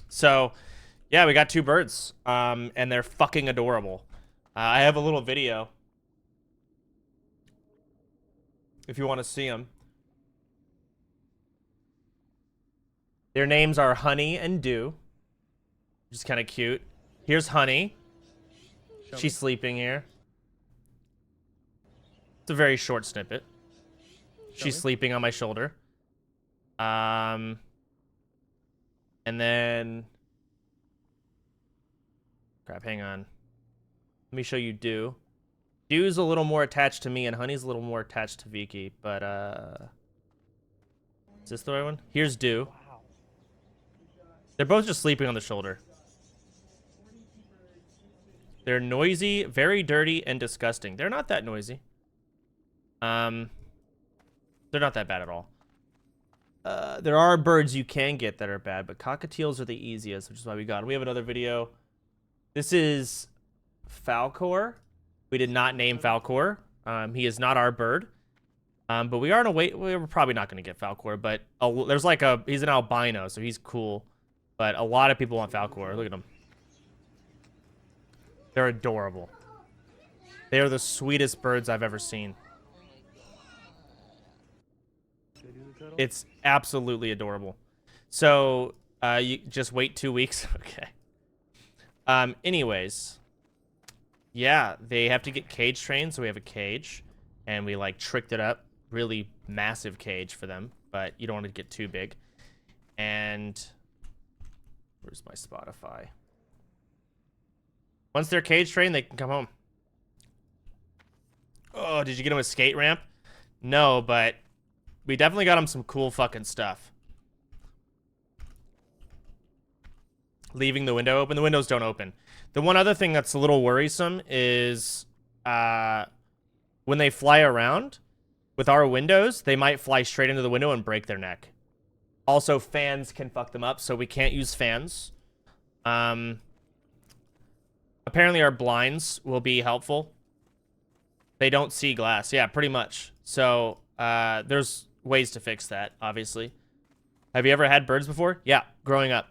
So, yeah, we got two birds, and they're fucking adorable. I have a little video if you want to see them. Their names are Honey and Dew, which is kind of cute. Here's Honey. She's sleeping here. It's a very short snippet. She's sleeping on my shoulder. And then... Crap, hang on. Let me show you Dew. Dew's a little more attached to me, and Honey's a little more attached to Vicky, but, is this the right one? Here's Dew. They're both just sleeping on the shoulder. They're noisy, very dirty, and disgusting. They're not that noisy. They're not that bad at all. There are birds you can get that are bad, but cockatiels are the easiest, which is why we got them. We have another video. This is Falcor. We did not name Falcor. He is not our bird. But we are in a wait. We're probably not going to get Falcor, but there's like he's an albino, so he's cool. But a lot of people want Falcor. Look at him. They're adorable. They are the sweetest birds I've ever seen. It's absolutely adorable. So, you just wait 2 weeks. Okay. Anyways. Yeah, they have to get cage trained, so we have a cage. And we, like, tricked it up. Really massive cage for them. But you don't want to get too big. And... where's my Spotify? Once they're cage trained, they can come home. Oh, did you get them a skate ramp? No, but we definitely got them some cool fucking stuff. Leaving the window open. The windows don't open. The one other thing that's a little worrisome is when they fly around with our windows, they might fly straight into the window and break their neck. Also, fans can fuck them up, so we can't use fans. Apparently our blinds will be helpful. They don't see glass. Yeah, pretty much. So, there's ways to fix that, obviously. Have you ever had birds before? Yeah, growing up.